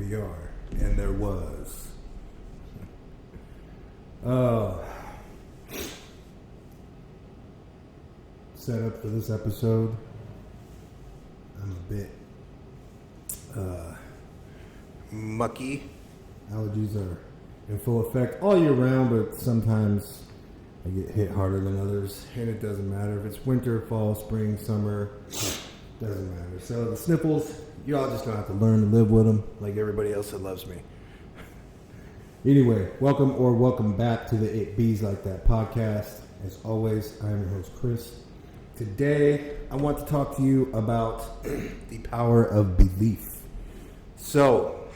we are. And there was. Set up for this episode. I'm a bit mucky. Allergies are in full effect all year round, but sometimes I get hit harder than others, and it doesn't matter if it's winter, fall, spring, summer. Doesn't matter. So the sniffles, y'all just gonna have to learn to live with them, like everybody else that loves me. Anyway, welcome back to the It Bees Like That podcast. As always, I am your host, Chris. Today, I want to talk to you about the power of belief. So,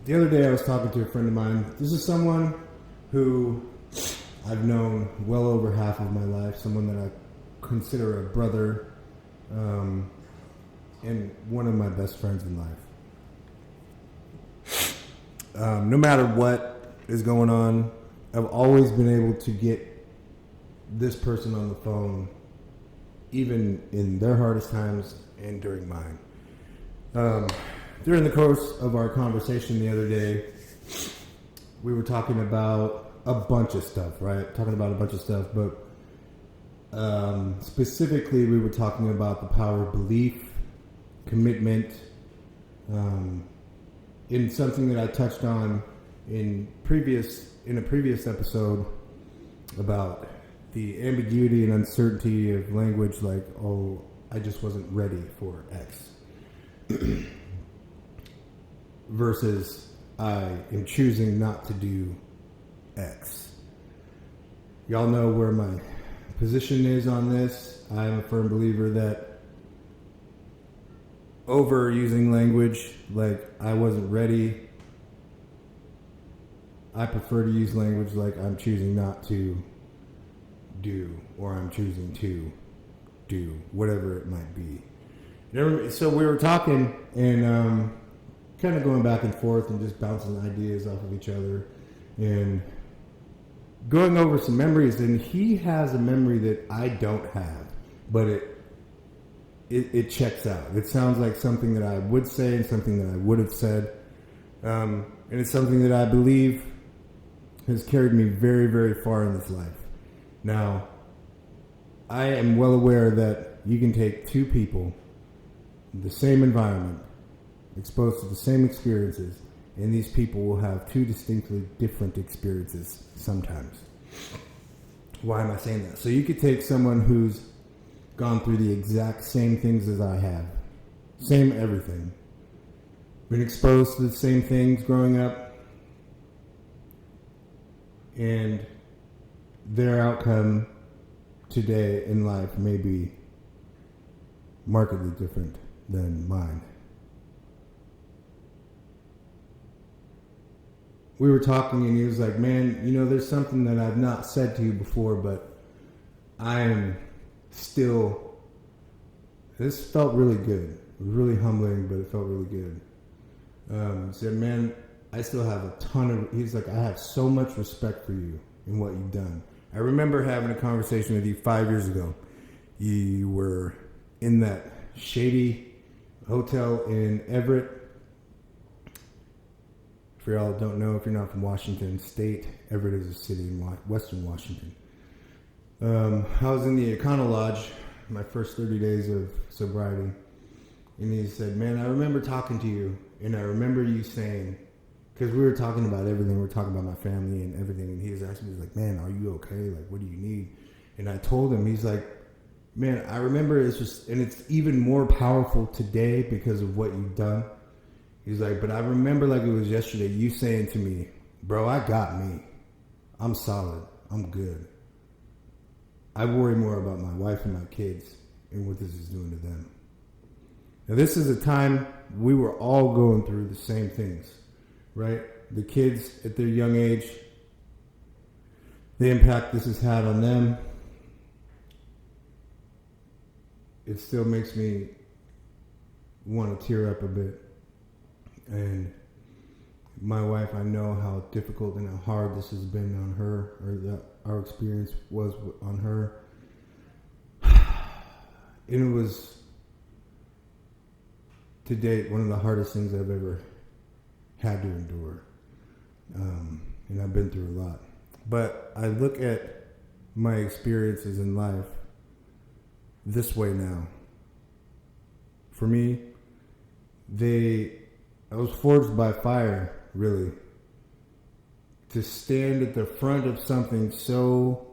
the other day I was talking to a friend of mine. This is someone who I've known well over half of my life, someone that I consider a brother, and one of my best friends in life. No matter what is going on, I've always been able to get this person on the phone, even in their hardest times and during mine. During the course of our conversation the other day, we were talking about a bunch of stuff, right? But specifically we were talking about the power of belief, commitment, in something that I touched on in a previous episode about the ambiguity and uncertainty of language, like, oh, I just wasn't ready for X. Versus I am choosing not to do X. Y'all know where my position is on this. I am a firm believer that overusing language like I wasn't ready, I prefer to use language like I'm choosing not to do, or I'm choosing to do, whatever it might be. So we were talking and kind of going back and forth and just bouncing ideas off of each other and going over some memories. And he has a memory that I don't have, but it checks out. It sounds like something that I would say and something that I would have said. And it's something that I believe has carried me very, very far in this life. Now, I am well aware that you can take two people, the same environment, exposed to the same experiences, and these people will have two distinctly different experiences sometimes. Why am I saying that? So you could take someone who's gone through the exact same things as I have, same everything, been exposed to the same things growing up, and their outcome today in life may be markedly different than mine. We were talking and he was like, man, you know, there's something that I've not said to you before, but I am still, this felt really good. It was really humbling, but it felt really good. He said, man, I still have a ton of, he's like, I have so much respect for you and what you've done. I remember having a conversation with you 5 years ago. You were in that shady hotel in Everett. For y'all that don't know, if you're not from Washington State, Everett is a city in Western Washington. I was in the Econo Lodge, my first 30 days of sobriety, and he said, man, I remember talking to you, and I remember you saying, because we were talking about everything, we were talking about my family and everything, and he was asking me, he's like, man, are you okay? Like, what do you need? And I told him, he's like, man, I remember it's just, and it's even more powerful today because of what you've done. He's like, but I remember like it was yesterday, you saying to me, bro, I got me. I'm solid. I'm good. I worry more about my wife and my kids and what this is doing to them. Now, this is a time we were all going through the same things, right? The kids at their young age, the impact this has had on them. It still makes me want to tear up a bit. And my wife, I know how difficult and how hard this has been on her, or that our experience was on her. And it was, to date, one of the hardest things I've ever had to endure. And I've been through a lot. But I look at my experiences in life this way now. For me, I was forged by fire, really. To stand at the front of something so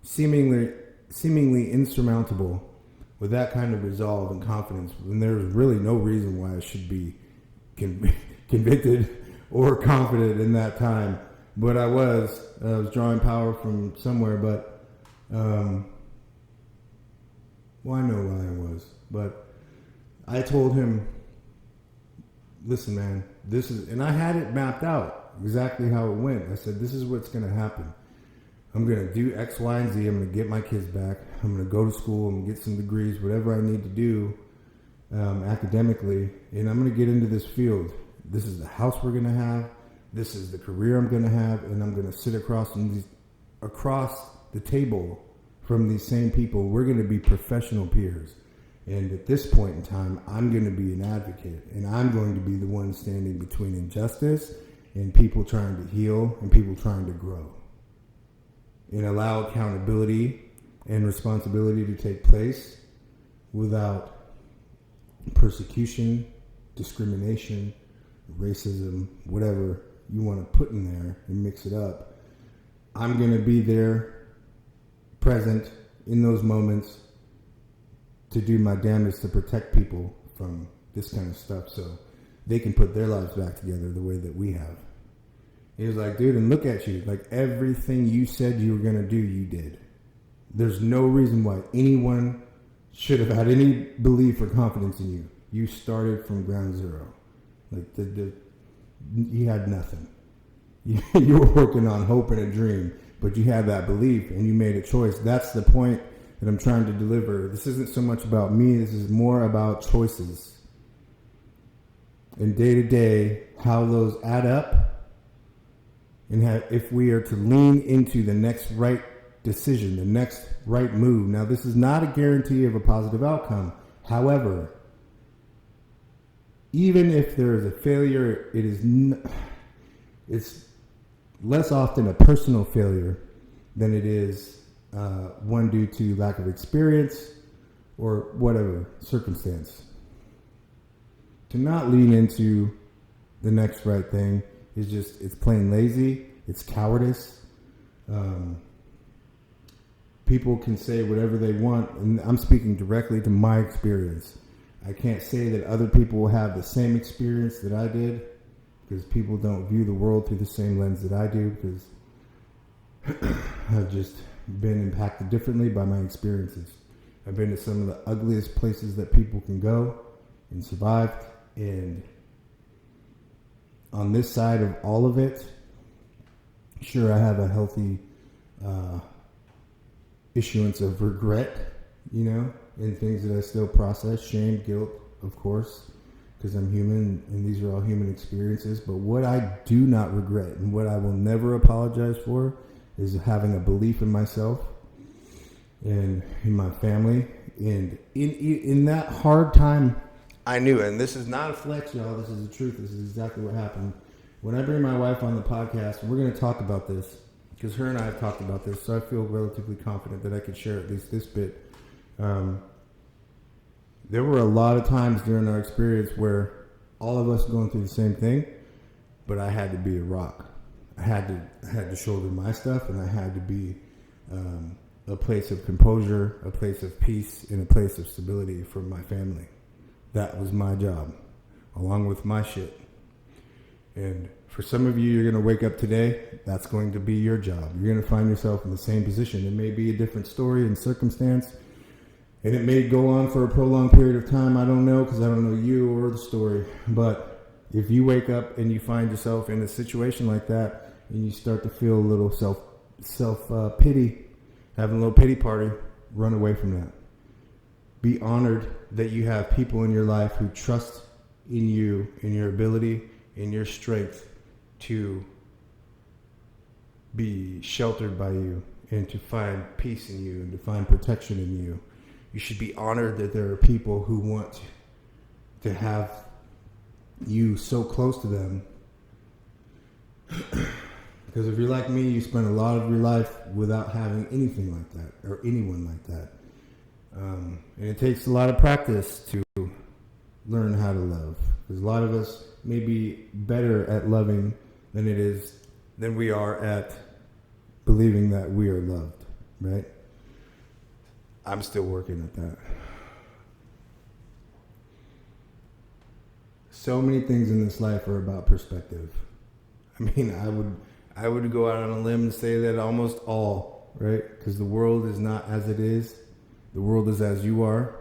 seemingly insurmountable with that kind of resolve and confidence, when there's really no reason why I should be convicted or confident in that time. But I was drawing power from somewhere, but well, I know why I was. But I told him, listen, man, this is, and I had it mapped out exactly how it went. I said, this is what's going to happen. I'm going to do X, Y, and Z. I'm going to get my kids back. I'm going to go to school. I'm going to get some degrees, whatever I need to do academically, and I'm going to get into this field. This is the house we're going to have. This is the career I'm going to have, and I'm going to sit across the table from these same people. We're going to be professional peers. And at this point in time, I'm going to be an advocate, and I'm going to be the one standing between injustice and people trying to heal and people trying to grow. And allow accountability and responsibility to take place without persecution, discrimination, racism, whatever you want to put in there and mix it up. I'm going to be there, present in those moments, to do my damnedest to protect people from this kind of stuff so they can put their lives back together the way that we have. He was like, dude, and look at you. Like, everything you said you were going to do, you did. There's no reason why anyone should have had any belief or confidence in you. You started from ground zero. Like, you had nothing. You were working on hope and a dream, but you had that belief and you made a choice. That's the point that I'm trying to deliver. This isn't so much about me. This is more about choices. And day to day, how those add up, and if we are to lean into the next right decision, the next right move. Now, this is not a guarantee of a positive outcome. However, even if there is a failure, it's less often a personal failure than it is one due to lack of experience or whatever circumstance. To not lean into the next right thing is just, it's plain lazy, it's cowardice. People can say whatever they want, and I'm speaking directly to my experience. I can't say that other people will have the same experience that I did, because people don't view the world through the same lens that I do, because I've just been impacted differently by my experiences. I've been to some of the ugliest places that people can go and survived, and on this side of all of it, sure, I have a healthy issuance of regret, and things that I still process, shame, guilt, of course, because I'm human and these are all human experiences. But what I do not regret and what I will never apologize for is having a belief in myself and in my family. And in that hard time, I knew, and this is not a flex, y'all, this is the truth, this is exactly what happened. When I bring my wife on the podcast, we're going to talk about this, because her and I have talked about this, so I feel relatively confident that I could share at least this bit. There were a lot of times during our experience where all of us going through the same thing, but I had to be a rock. I had to shoulder my stuff, and I had to be a place of composure, a place of peace, and a place of stability for my family. That was my job, along with my shit. And for some of you, you're going to wake up today, that's going to be your job. You're going to find yourself in the same position. It may be a different story and circumstance, and it may go on for a prolonged period of time. I don't know, because I don't know you or the story. But if you wake up and you find yourself in a situation like that, and you start to feel a little self-pity, having a little pity party, run away from that. Be honored that you have people in your life who trust in you, in your ability, in your strength to be sheltered by you and to find peace in you and to find protection in you. You should be honored that there are people who want to have you so close to them Because if you're like me, you spend a lot of your life without having anything like that or anyone like that. And it takes a lot of practice to learn how to love. Because a lot of us may be better at loving than we are at believing that we are loved, right? I'm still working at that. So many things in this life are about perspective. I mean, I would go out on a limb and say that almost all, right? Because the world is not as it is. The world is as you are.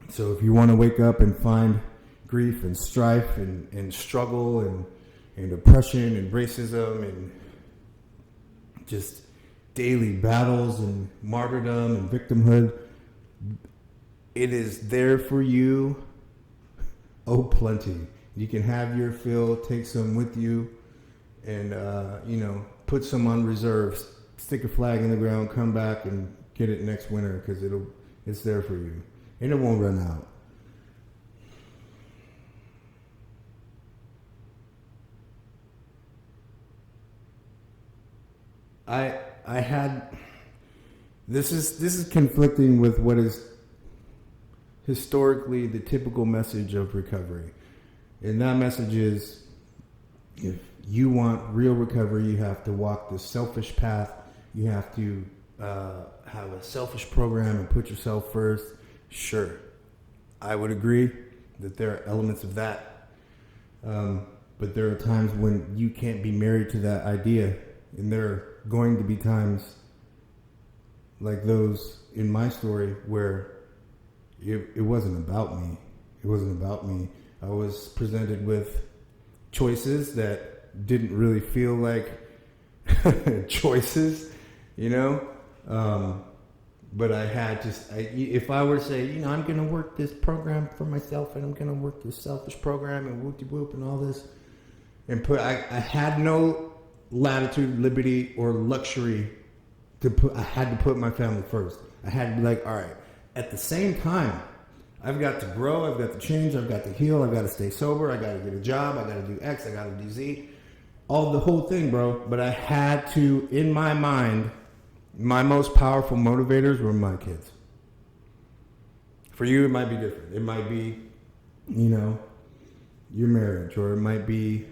So if you want to wake up and find grief and strife and struggle and oppression and racism and just daily battles and martyrdom and victimhood, it is there for you. Oh, plenty. You can have your fill, take some with you, and, put some on reserve, stick a flag in the ground, come back and get it next winter because it's there for you. And it won't run out. I had this is conflicting with what is historically the typical message of recovery. And that message is, if you want real recovery, you have to walk the selfish path. You have to have a selfish program and put yourself first. Sure, I would agree that there are elements of that. But there are times when you can't be married to that idea. And there are going to be times like those in my story where it wasn't about me. It wasn't about me. I was presented with choices that didn't really feel like choices, but I had if I were to say, I'm going to work this program for myself and I'm going to work this selfish program and whoop-de-whoop and all this, and I had no latitude, liberty, or luxury I had to put my family first. I had to be like, all right, at the same time, I've got to grow, I've got to change, I've got to heal, I've got to stay sober, I got to get a job, I got to do X, I got to do Z. The whole thing, bro. But I had to, in my mind, my most powerful motivators were my kids. For you, it might be different. It might be, your marriage, or it might be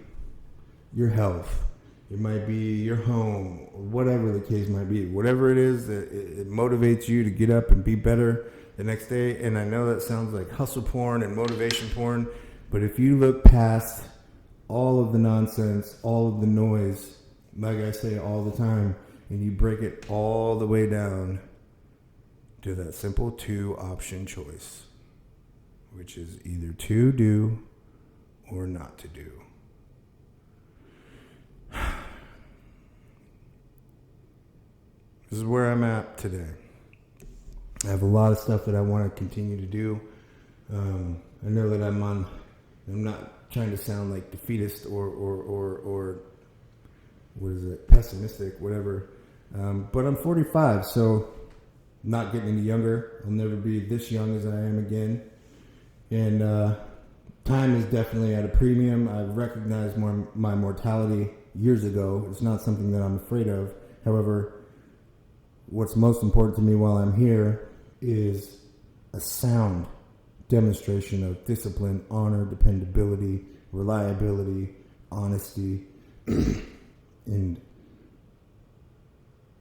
your health. It might be your home, or whatever the case might be. Whatever it is that it motivates you to get up and be better the next day. And I know that sounds like hustle porn and motivation porn, but if you look past all of the nonsense, all of the noise, like I say all the time, and you break it all the way down to that simple 2-option choice, which is either to do or not to do. This is where I'm at today. I have a lot of stuff that I want to continue to do. I know that I'm not trying to sound like defeatist or what is it, pessimistic, whatever. But I'm 45, so not getting any younger. I'll never be this young as I am again. And time is definitely at a premium. I've recognized my mortality years ago. It's not something that I'm afraid of. However, what's most important to me while I'm here is a sound demonstration of discipline, honor, dependability, reliability, honesty, and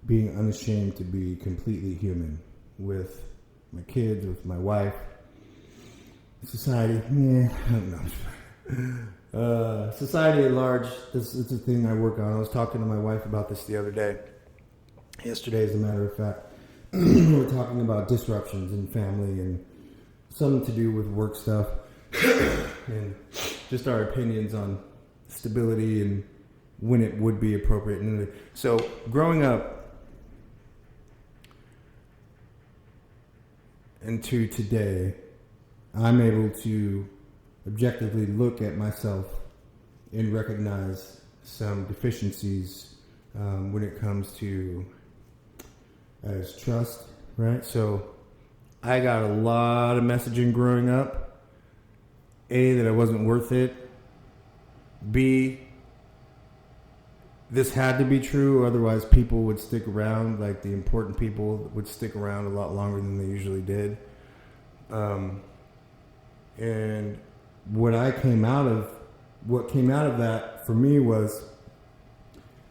being unashamed to be completely human with my kids, with my wife, society. I don't know. Society at large, it's a thing I work on. I was talking to my wife about this the other day. Yesterday, as a matter of fact. We were talking about disruptions in family and something to do with work stuff and just our opinions on stability and when it would be appropriate. And so growing up into today, I'm able to objectively look at myself and recognize some deficiencies when it comes to as trust, right? So I got a lot of messaging growing up. A, that I wasn't worth it. B, this had to be true, otherwise people would stick around. Like the important people would stick around a lot longer than they usually did. And what came out of that for me was,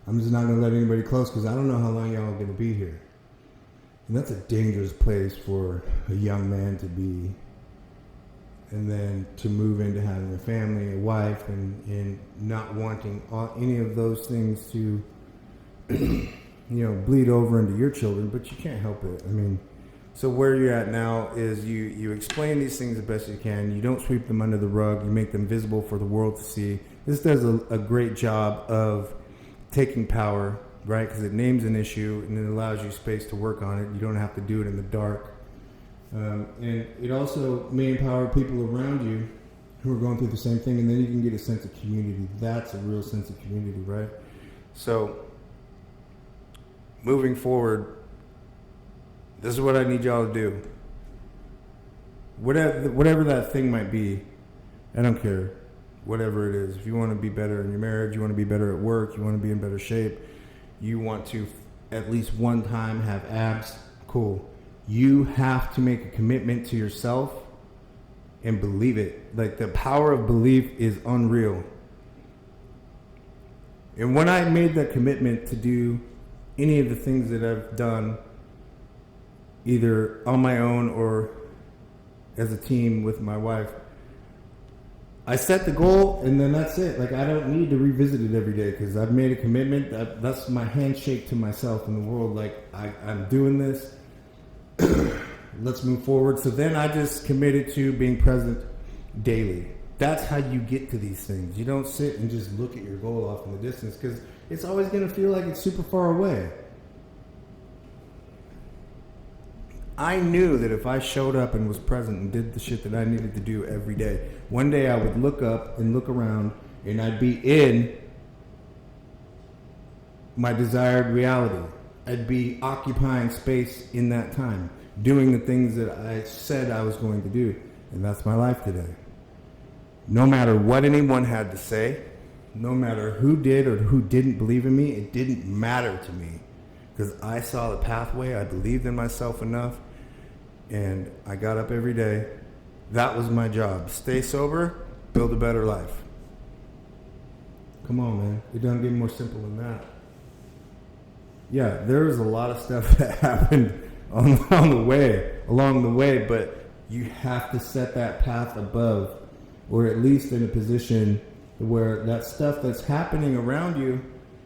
I'm just not going to let anybody close because I don't know how long y'all are going to be here. And that's a dangerous place for a young man to be. And then to move into having a family, a wife, and not wanting any of those things to, bleed over into your children, but you can't help it. I mean, so where you're at now is you explain these things the best you can. You don't sweep them under the rug. You make them visible for the world to see. This does a great job of taking power, right? Because it names an issue and it allows you space to work on it. You don't have to do it in the dark. And it also may empower people around you who are going through the same thing, and then you can get a sense of community. That's a real sense of community, right? So, moving forward, this is what I need y'all to do. Whatever that thing might be, I don't care. Whatever it is. If you want to be better in your marriage, you want to be better at work, you want to be in better shape, you want to at least one time have abs, cool. You have to make a commitment to yourself and believe it. Like, the power of belief is unreal. And when I made that commitment to do any of the things that I've done, either on my own or as a team with my wife, I set the goal and then that's it. Like, I don't need to revisit it every day because I've made a commitment. That's my handshake to myself in the world. Like, I'm doing this. Let's move forward. So then I just committed to being present daily. That's how you get to these things. You don't sit and just look at your goal off in the distance because it's always going to feel like it's super far away. I knew that if I showed up and was present and did the shit that I needed to do every day, one day I would look up and look around and I'd be in my desired reality. I'd be occupying space in that time, doing the things that I said I was going to do. And that's my life today. No matter what anyone had to say, no matter who did or who didn't believe in me, it didn't matter to me. Because I saw the pathway, I believed in myself enough, and I got up every day. That was my job. Stay sober, build a better life. Come on, man. It doesn't get more simple than that. Yeah, there was a lot of stuff that happened along the way, but you have to set that path above, or at least in a position where that stuff that's happening around you,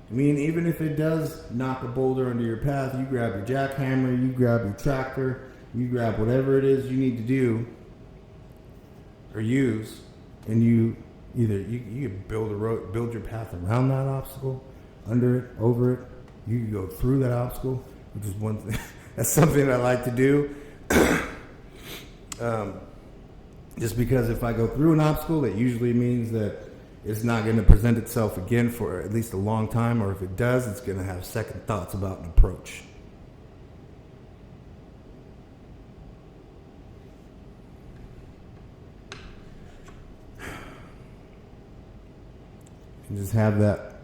I mean, even if it does knock a boulder under your path, you grab your jackhammer, you grab your tractor, you grab whatever it is you need to do or use, and you build a road, build your path around that obstacle, under it, over it. You can go through that obstacle, which is one thing. That's something I like to do. Just because if I go through an obstacle, that usually means that it's not going to present itself again for at least a long time, or if it does, it's going to have second thoughts about an approach. And just have that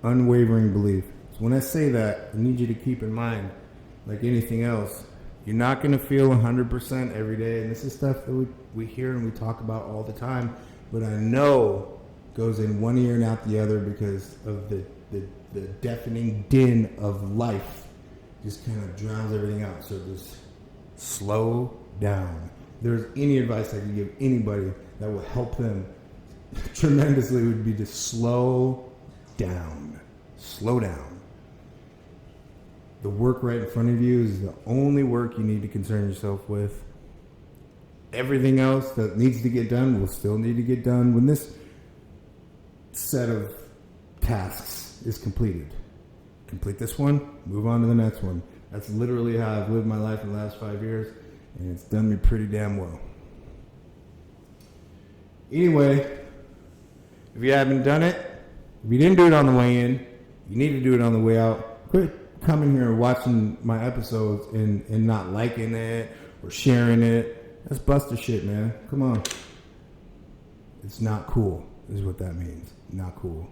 unwavering belief. So when I say that, I need you to keep in mind, like anything else, you're not going to feel 100% every day. And this is stuff that we hear and we talk about all the time. But I know goes in one ear and out the other because of the deafening din of life. Just kind of drowns everything out. So just slow down. If there's any advice I can give anybody that will help them tremendously, would be to slow down. Slow down. The work right in front of you is the only work you need to concern yourself with. Everything else that needs to get done will still need to get done when this set of tasks is completed. Complete this one, move on to the next one. That's literally how I've lived my life in the last 5 years, and it's done me pretty damn well. Anyway, if you haven't done it, if you didn't do it on the way in, you need to do it on the way out. Quit coming here and watching my episodes and not liking it or sharing it. That's Buster shit, man. Come on. It's not cool, is what that means. Not cool.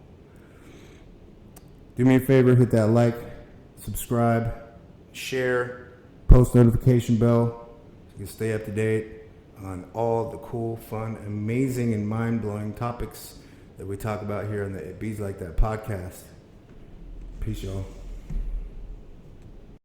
Do me a favor, hit that like, subscribe, share, post notification bell so you can stay up to date on all the cool, fun, amazing, and mind-blowing topics that we talk about here on the It Bees Like That podcast. Peace, y'all.